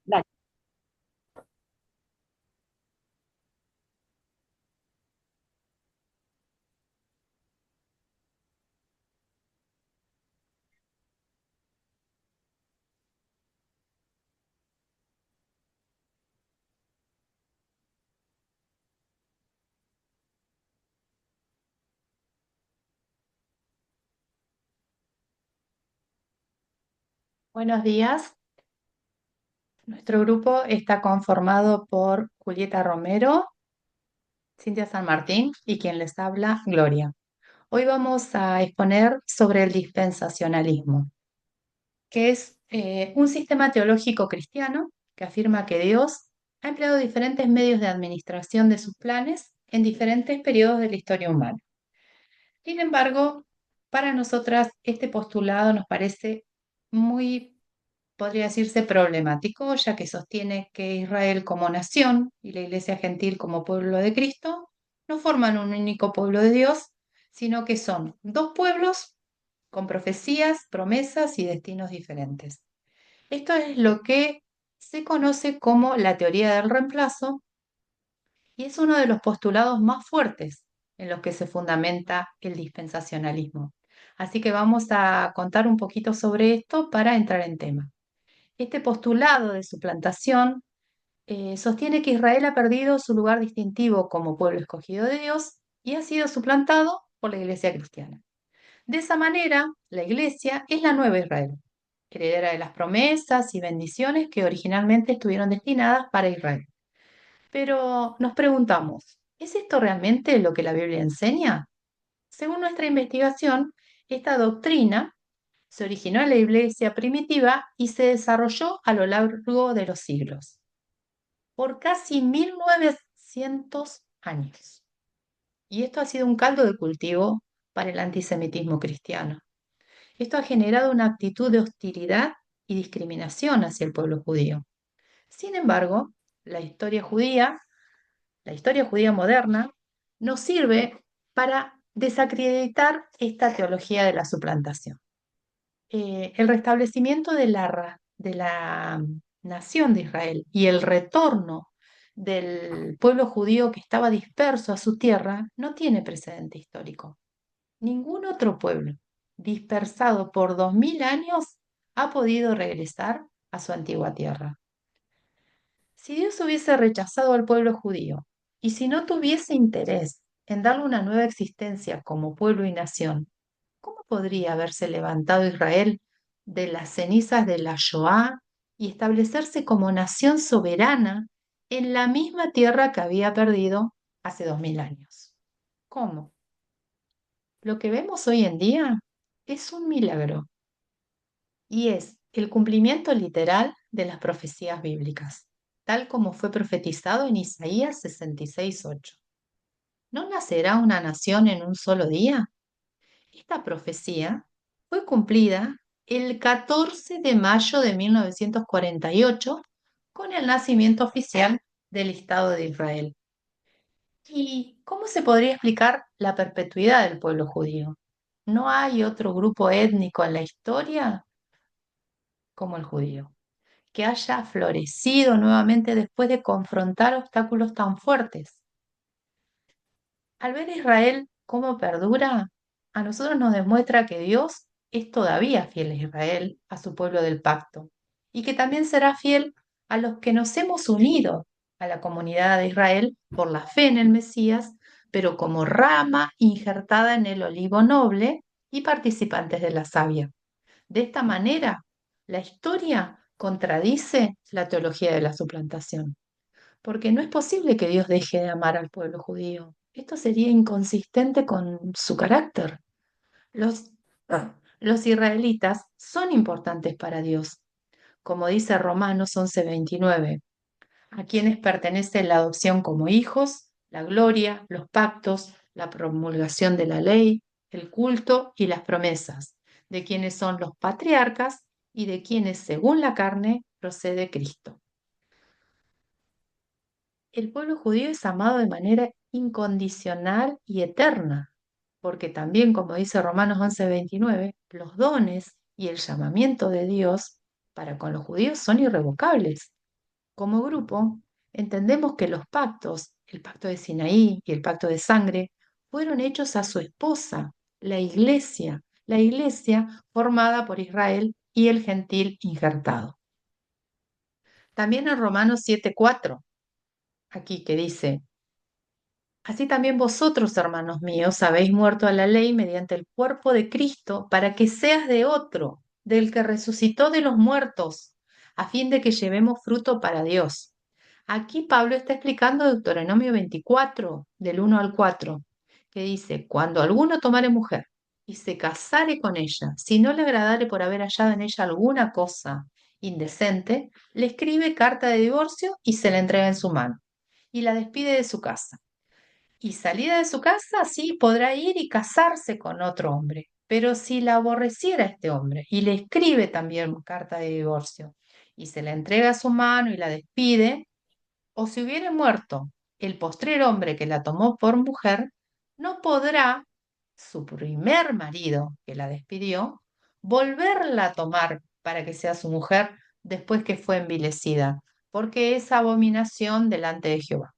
Dale. Buenos días. Nuestro grupo está conformado por Julieta Romero, Cintia San Martín y quien les habla, Gloria. Hoy vamos a exponer sobre el dispensacionalismo, que es un sistema teológico cristiano que afirma que Dios ha empleado diferentes medios de administración de sus planes en diferentes periodos de la historia humana. Sin embargo, para nosotras este postulado nos parece muy, podría decirse, problemático, ya que sostiene que Israel como nación y la Iglesia gentil como pueblo de Cristo no forman un único pueblo de Dios, sino que son dos pueblos con profecías, promesas y destinos diferentes. Esto es lo que se conoce como la teoría del reemplazo y es uno de los postulados más fuertes en los que se fundamenta el dispensacionalismo. Así que vamos a contar un poquito sobre esto para entrar en tema. Este postulado de suplantación sostiene que Israel ha perdido su lugar distintivo como pueblo escogido de Dios y ha sido suplantado por la Iglesia cristiana. De esa manera, la Iglesia es la nueva Israel, heredera de las promesas y bendiciones que originalmente estuvieron destinadas para Israel. Pero nos preguntamos, ¿es esto realmente lo que la Biblia enseña? Según nuestra investigación, esta doctrina se originó en la iglesia primitiva y se desarrolló a lo largo de los siglos, por casi 1900 años. Y esto ha sido un caldo de cultivo para el antisemitismo cristiano. Esto ha generado una actitud de hostilidad y discriminación hacia el pueblo judío. Sin embargo, la historia judía la historia judía moderna, nos sirve para desacreditar esta teología de la suplantación. El restablecimiento de la nación de Israel y el retorno del pueblo judío que estaba disperso a su tierra no tiene precedente histórico. Ningún otro pueblo dispersado por 2000 años ha podido regresar a su antigua tierra. Si Dios hubiese rechazado al pueblo judío y si no tuviese interés en darle una nueva existencia como pueblo y nación, ¿cómo podría haberse levantado Israel de las cenizas de la Shoah y establecerse como nación soberana en la misma tierra que había perdido hace 2000 años? ¿Cómo? Lo que vemos hoy en día es un milagro y es el cumplimiento literal de las profecías bíblicas, tal como fue profetizado en Isaías 66:8. ¿No nacerá una nación en un solo día? Esta profecía fue cumplida el 14 de mayo de 1948 con el nacimiento oficial del Estado de Israel. ¿Y cómo se podría explicar la perpetuidad del pueblo judío? ¿No hay otro grupo étnico en la historia como el judío que haya florecido nuevamente después de confrontar obstáculos tan fuertes? Al ver a Israel cómo perdura, a nosotros nos demuestra que Dios es todavía fiel a Israel, a su pueblo del pacto, y que también será fiel a los que nos hemos unido a la comunidad de Israel por la fe en el Mesías, pero como rama injertada en el olivo noble y participantes de la savia. De esta manera, la historia contradice la teología de la suplantación, porque no es posible que Dios deje de amar al pueblo judío. Esto sería inconsistente con su carácter. Los, los israelitas son importantes para Dios, como dice Romanos 11:29, a quienes pertenece la adopción como hijos, la gloria, los pactos, la promulgación de la ley, el culto y las promesas, de quienes son los patriarcas y de quienes, según la carne, procede Cristo. El pueblo judío es amado de manera incondicional y eterna, porque también, como dice Romanos 11:29, los dones y el llamamiento de Dios para con los judíos son irrevocables. Como grupo, entendemos que los pactos, el pacto de Sinaí y el pacto de sangre, fueron hechos a su esposa, la iglesia formada por Israel y el gentil injertado. También en Romanos 7:4, aquí que dice: así también vosotros, hermanos míos, habéis muerto a la ley mediante el cuerpo de Cristo, para que seas de otro, del que resucitó de los muertos, a fin de que llevemos fruto para Dios. Aquí Pablo está explicando Deuteronomio 24, del 1 al 4, que dice: cuando alguno tomare mujer y se casare con ella, si no le agradare por haber hallado en ella alguna cosa indecente, le escribe carta de divorcio y se la entrega en su mano, y la despide de su casa. Y salida de su casa, sí, podrá ir y casarse con otro hombre. Pero si la aborreciera este hombre y le escribe también carta de divorcio y se la entrega a su mano y la despide, o si hubiere muerto el postrer hombre que la tomó por mujer, no podrá su primer marido que la despidió volverla a tomar para que sea su mujer después que fue envilecida, porque es abominación delante de Jehová.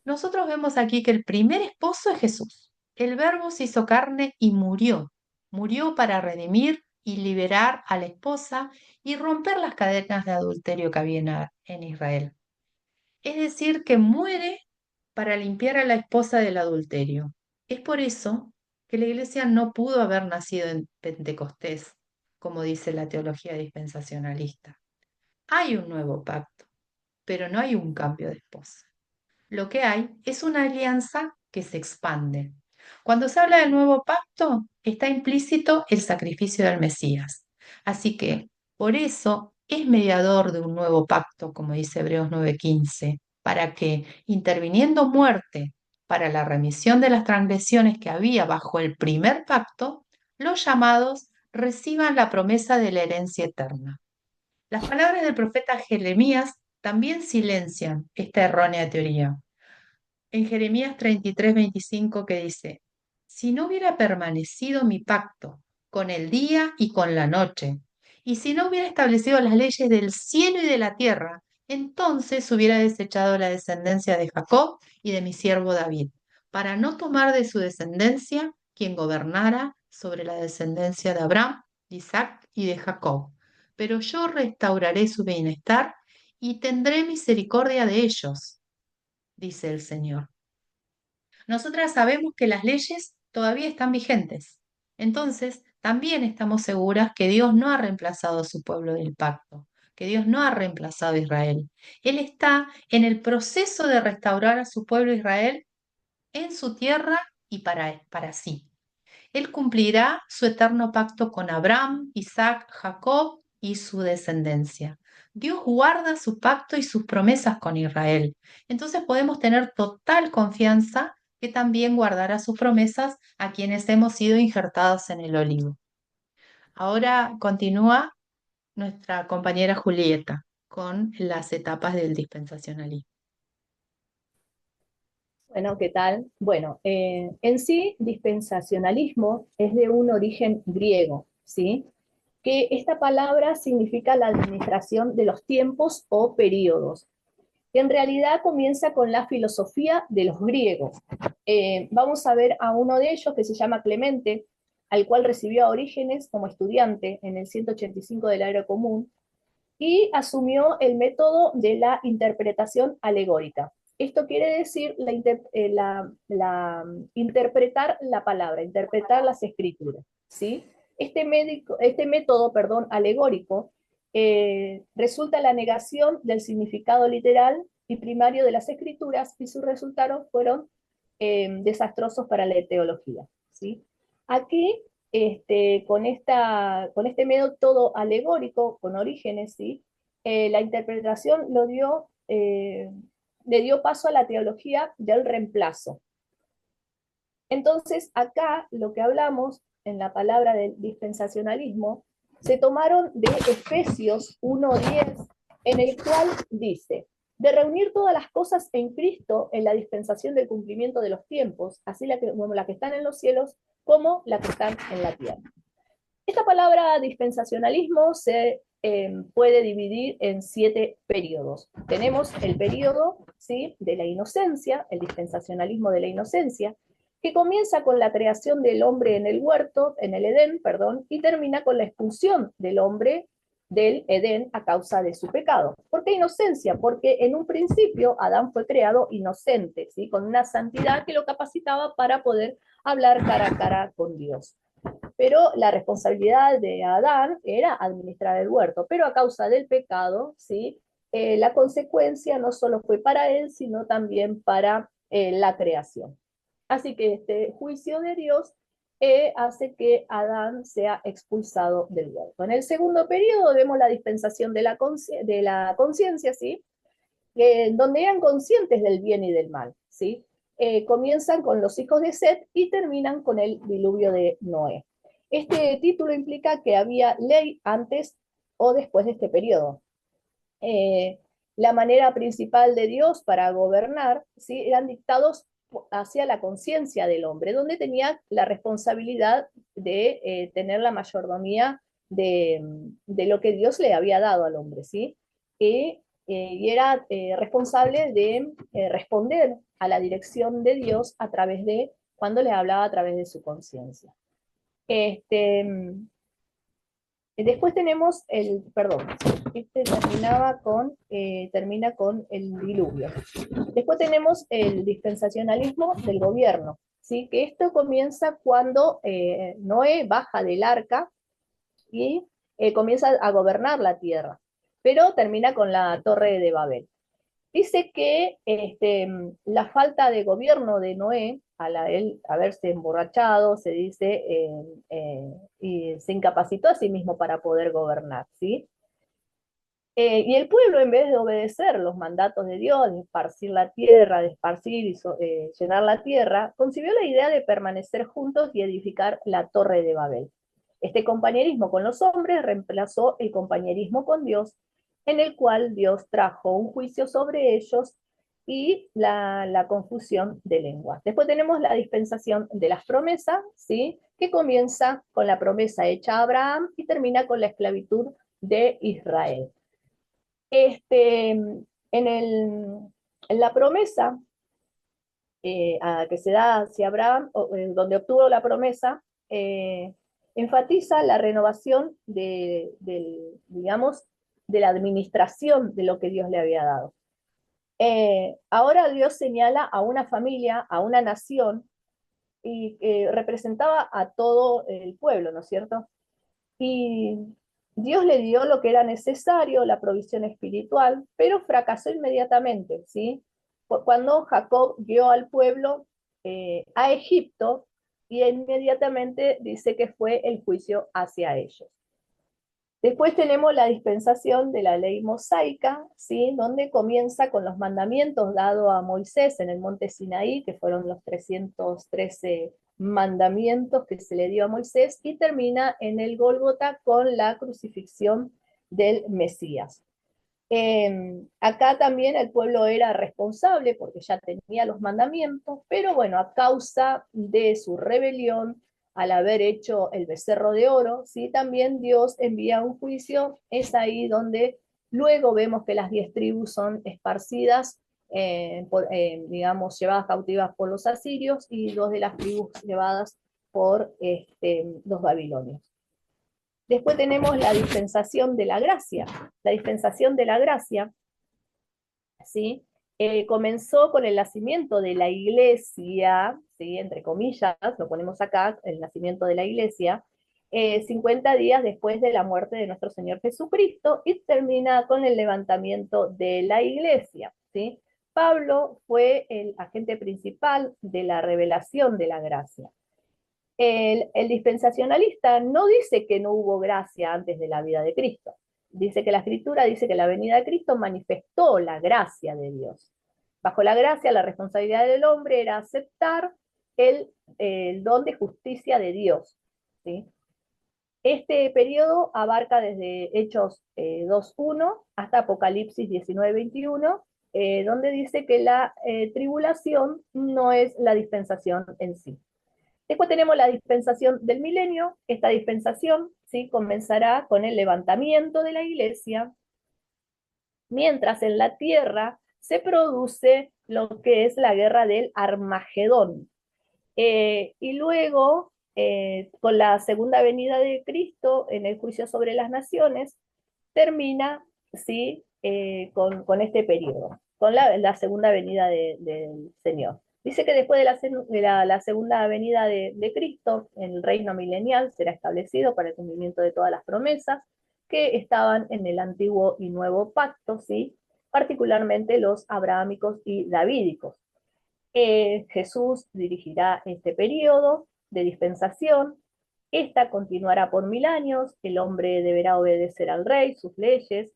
Nosotros vemos aquí que el primer esposo es Jesús. El Verbo se hizo carne y murió. Murió para redimir y liberar a la esposa y romper las cadenas de adulterio que había en Israel. Es decir, que muere para limpiar a la esposa del adulterio. Es por eso que la iglesia no pudo haber nacido en Pentecostés, como dice la teología dispensacionalista. Hay un nuevo pacto, pero no hay un cambio de esposa. Lo que hay es una alianza que se expande. Cuando se habla del nuevo pacto, está implícito el sacrificio del Mesías. Así que, por eso, es mediador de un nuevo pacto, como dice Hebreos 9:15, para que, interviniendo muerte para la remisión de las transgresiones que había bajo el primer pacto, los llamados reciban la promesa de la herencia eterna. Las palabras del profeta Jeremías también silencian esta errónea teoría en Jeremías 33:25, que dice: si no hubiera permanecido mi pacto con el día y con la noche, y si no hubiera establecido las leyes del cielo y de la tierra, entonces hubiera desechado la descendencia de Jacob y de mi siervo David, para no tomar de su descendencia quien gobernara sobre la descendencia de Abraham, de Isaac y de Jacob. Pero yo restauraré su bienestar y tendré misericordia de ellos, dice el Señor. Nosotras sabemos que las leyes todavía están vigentes. Entonces, también estamos seguras que Dios no ha reemplazado a su pueblo del pacto, que Dios no ha reemplazado a Israel. Él está en el proceso de restaurar a su pueblo Israel en su tierra y para sí. Él cumplirá su eterno pacto con Abraham, Isaac, Jacob y su descendencia. Dios guarda su pacto y sus promesas con Israel. Entonces podemos tener total confianza que también guardará sus promesas a quienes hemos sido injertados en el olivo. Ahora continúa nuestra compañera Julieta con las etapas del dispensacionalismo. Bueno, ¿qué tal? Bueno, en sí, dispensacionalismo es de un origen griego, ¿sí? Que esta palabra significa la administración de los tiempos o periodos, que en realidad comienza con la filosofía de los griegos. Vamos a ver a uno de ellos que se llama Clemente, al cual recibió a Orígenes como estudiante en el 185 del Era Común, y asumió el método de la interpretación alegórica. Esto quiere decir interpretar la palabra, interpretar las escrituras, ¿sí? Este método, perdón, alegórico resulta la negación del significado literal y primario de las escrituras, y sus resultados fueron desastrosos para la teología, ¿sí? Aquí con este método alegórico, con Orígenes, ¿sí? La interpretación le dio paso a la teología del reemplazo. Entonces, acá lo que hablamos en la palabra del dispensacionalismo se tomaron de Efesios 1:10, en el cual dice: de reunir todas las cosas en Cristo en la dispensación del cumplimiento de los tiempos, así como las que están en los cielos como las que están en la tierra. Esta palabra dispensacionalismo se puede dividir en 7 periodos. Tenemos el periodo, ¿sí?, de la inocencia, el dispensacionalismo de la inocencia, que comienza con la creación del hombre en el huerto, en el Edén, perdón, y termina con la expulsión del hombre del Edén a causa de su pecado. ¿Por qué inocencia? Porque en un principio Adán fue creado inocente, ¿sí?, con una santidad que lo capacitaba para poder hablar cara a cara con Dios. Pero la responsabilidad de Adán era administrar el huerto, pero a causa del pecado, ¿sí?, la consecuencia no solo fue para él, sino también para la creación. Así que este juicio de Dios hace que Adán sea expulsado del huerto. En el segundo periodo vemos la dispensación de la conciencia, ¿sí?, donde eran conscientes del bien y del mal, ¿sí? Comienzan con los hijos de Set y terminan con el diluvio de Noé. Este título implica que había ley antes o después de este periodo. Eh, la manera principal de Dios para gobernar, ¿sí?, eran dictados hacia la conciencia del hombre, donde tenía la responsabilidad de tener la mayordomía de lo que Dios le había dado al hombre, ¿sí? Y era responsable de responder a la dirección de Dios a través de, cuando le hablaba a través de su conciencia. Después tenemos perdón, termina con el diluvio. Después tenemos el dispensacionalismo del gobierno, ¿sí?, que esto comienza cuando Noé baja del arca y comienza a gobernar la tierra, pero termina con la torre de Babel. Dice que la falta de gobierno de Noé, al él haberse emborrachado, se dice, y se incapacitó a sí mismo para poder gobernar, ¿sí? Y el pueblo, en vez de obedecer los mandatos de Dios, de esparcir la tierra, de esparcir y llenar la tierra, concibió la idea de permanecer juntos y edificar la torre de Babel. Este compañerismo con los hombres reemplazó el compañerismo con Dios, en el cual Dios trajo un juicio sobre ellos y la confusión de lenguas. Después tenemos la dispensación de las promesas, ¿sí?, que comienza con la promesa hecha a Abraham y termina con la esclavitud de Israel. En, en la promesa que se da hacia Abraham, donde obtuvo la promesa, enfatiza la renovación digamos, de la administración de lo que Dios le había dado. Ahora Dios señala a una familia, a una nación, y representaba a todo el pueblo, ¿no es cierto? Y Dios le dio lo que era necesario, la provisión espiritual, pero fracasó inmediatamente, ¿sí? Cuando Jacob guió al pueblo a Egipto, y inmediatamente dice que fue el juicio hacia ellos. Después tenemos la dispensación de la ley mosaica, ¿sí?, donde comienza con los mandamientos dados a Moisés en el monte Sinaí, que fueron los 313 mandamientos que se le dio a Moisés, y termina en el Gólgota con la crucifixión del Mesías. Acá también el pueblo era responsable porque ya tenía los mandamientos, pero bueno, a causa de su rebelión, al haber hecho el becerro de oro, ¿sí?, también Dios envía un juicio. Es ahí donde luego vemos que las 10 tribus son esparcidas, digamos, llevadas cautivas por los asirios, y 2 de las tribus llevadas por los babilonios. Después tenemos la dispensación de la gracia. La dispensación de la gracia, ¿sí?, comenzó con el nacimiento de la iglesia, ¿sí?, entre comillas, lo ponemos acá, el nacimiento de la iglesia, 50 días después de la muerte de nuestro Señor Jesucristo, y termina con el levantamiento de la iglesia, ¿sí? Pablo fue el agente principal de la revelación de la gracia. El dispensacionalista no dice que no hubo gracia antes de la vida de Cristo. Dice que la Escritura dice que la venida de Cristo manifestó la gracia de Dios. Bajo la gracia, la responsabilidad del hombre era aceptar el don de justicia de Dios, ¿sí? Este periodo abarca desde Hechos 2.1 hasta Apocalipsis 19.21, donde dice que la tribulación no es la dispensación en sí. Después tenemos la dispensación del milenio. Esta dispensación, ¿sí? Comenzará con el levantamiento de la iglesia, mientras en la tierra se produce lo que es la guerra del Armagedón. Y luego, con la segunda venida de Cristo en el juicio sobre las naciones, termina, ¿sí? Con este periodo, con la segunda venida del Señor. Dice que después de la segunda venida de Cristo, el reino milenial será establecido para el cumplimiento de todas las promesas que estaban en el antiguo y nuevo pacto, ¿sí? Particularmente los abrahámicos y davídicos. Jesús dirigirá este periodo de dispensación. Esta continuará por 1000 años. El hombre deberá obedecer al rey, sus leyes,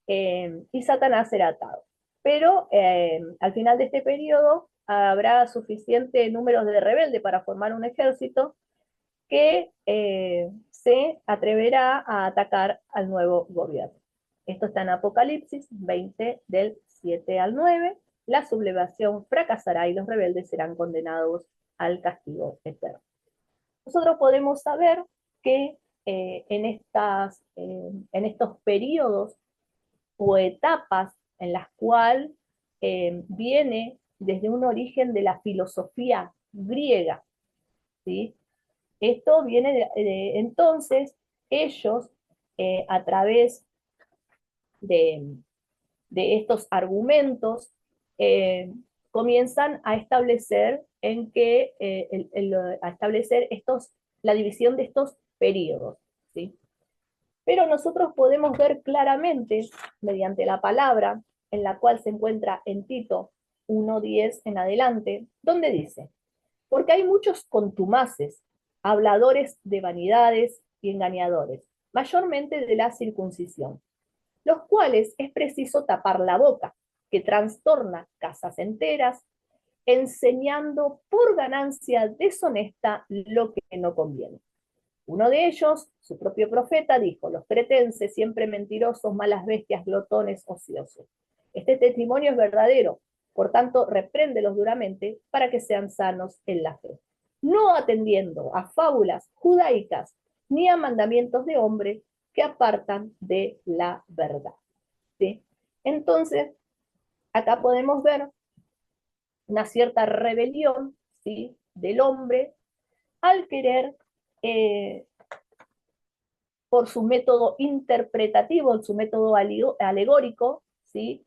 y Satanás será atado. Pero al final de este periodo habrá suficiente número de rebeldes para formar un ejército que se atreverá a atacar al nuevo gobierno. Esto está en Apocalipsis 20, del 7 al 9. La sublevación fracasará y los rebeldes serán condenados al castigo eterno. Nosotros podemos saber que en estos periodos o etapas en las cuales viene desde un origen de la filosofía griega, ¿sí? Esto viene entonces, ellos, a través de, de estos argumentos, comienzan a establecer a establecer la división de estos periodos, ¿sí? Pero nosotros podemos ver claramente, mediante la palabra, en la cual se encuentra en Tito 1:10 en adelante, donde dice: porque hay muchos contumaces, habladores de vanidades y engañadores, mayormente de la circuncisión, los cuales es preciso tapar la boca, que trastorna casas enteras, enseñando por ganancia deshonesta lo que no conviene. Uno de ellos, su propio profeta, dijo: los cretenses, siempre mentirosos, malas bestias, glotones, ociosos. Este testimonio es verdadero, por tanto, repréndelos duramente para que sean sanos en la fe, no atendiendo a fábulas judaicas ni a mandamientos de hombre que apartan de la verdad. ¿Sí? Entonces, acá podemos ver una cierta rebelión, ¿sí?, del hombre al querer, por su método interpretativo, su método alegórico, ¿sí?,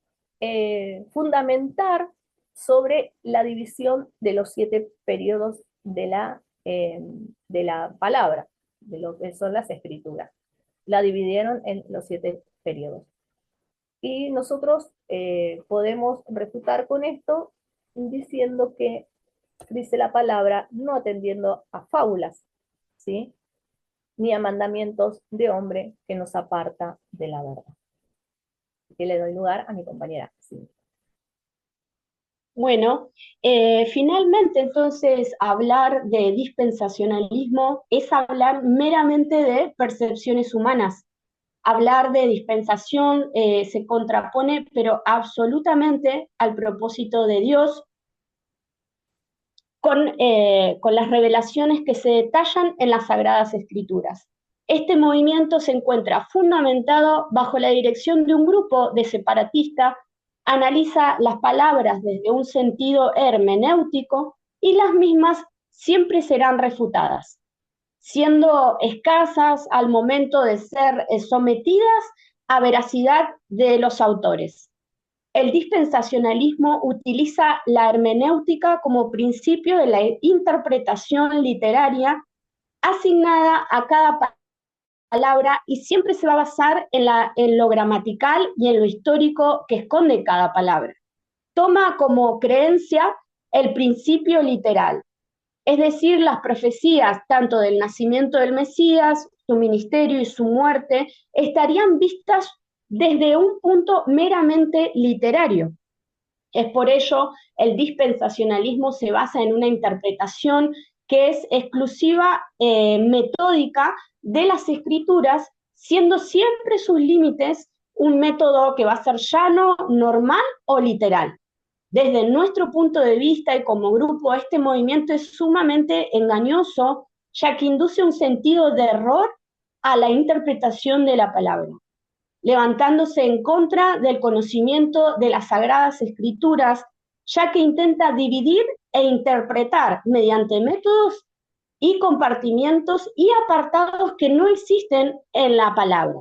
fundamentar sobre la división de los 7 periodos de la palabra, de lo que son las escrituras. La dividieron en los 7 periodos. Y nosotros podemos refutar con esto diciendo que dice la palabra no atendiendo a fábulas, ¿sí?, ni a mandamientos de hombre que nos aparta de la verdad. Que le doy lugar a mi compañera. Sí. Bueno, finalmente entonces hablar de dispensacionalismo es hablar meramente de percepciones humanas. Hablar de dispensación se contrapone, pero absolutamente al propósito de Dios, con las revelaciones que se detallan en las Sagradas Escrituras. Este movimiento se encuentra fundamentado bajo la dirección de un grupo de separatistas, analiza las palabras desde un sentido hermenéutico y las mismas siempre serán refutadas, siendo escasas al momento de ser sometidas a veracidad de los autores. El dispensacionalismo utiliza la hermenéutica como principio de la interpretación literaria asignada a cada palabra y siempre se va a basar en lo gramatical y en lo histórico que esconde cada palabra. Toma como creencia el principio literal, es decir, las profecías tanto del nacimiento del Mesías, su ministerio y su muerte estarían vistas desde un punto meramente literario. Es por ello el dispensacionalismo se basa en una interpretación que es exclusiva, metódica de las escrituras, siendo siempre sus límites un método que va a ser llano, normal o literal. Desde nuestro punto de vista y como grupo, este movimiento es sumamente engañoso, ya que induce un sentido de error a la interpretación de la palabra, levantándose en contra del conocimiento de las Sagradas Escrituras, ya que intenta dividir e interpretar mediante métodos y compartimientos y apartados que no existen en la palabra.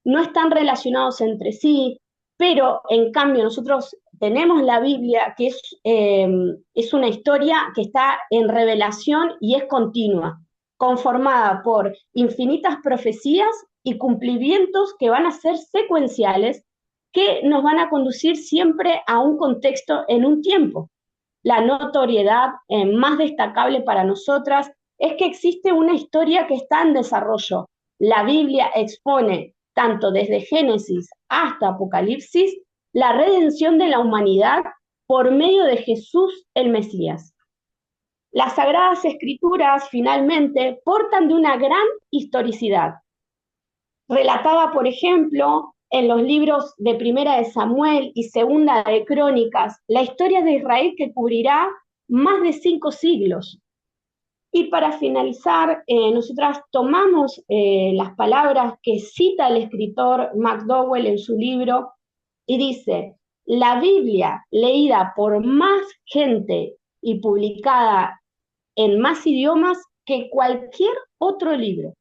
No están relacionados entre sí, pero en cambio nosotros tenemos la Biblia, que es una historia que está en revelación y es continua, conformada por infinitas profecías y cumplimientos que van a ser secuenciales, que nos van a conducir siempre a un contexto en un tiempo. La notoriedad más destacable para nosotras es que existe una historia que está en desarrollo. La Biblia expone, tanto desde Génesis hasta Apocalipsis, la redención de la humanidad por medio de Jesús el Mesías. Las Sagradas Escrituras, finalmente, portan de una gran historicidad, relatada, por ejemplo, en los libros de Primera de Samuel y Segunda de Crónicas, la historia de Israel que cubrirá más de 5 siglos. Y para finalizar, nosotras tomamos las palabras que cita el escritor McDowell en su libro y dice: la Biblia leída por más gente y publicada en más idiomas que cualquier otro libro,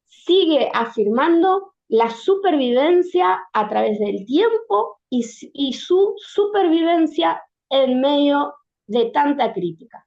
sigue afirmando la supervivencia a través del tiempo y su supervivencia en medio de tanta crítica.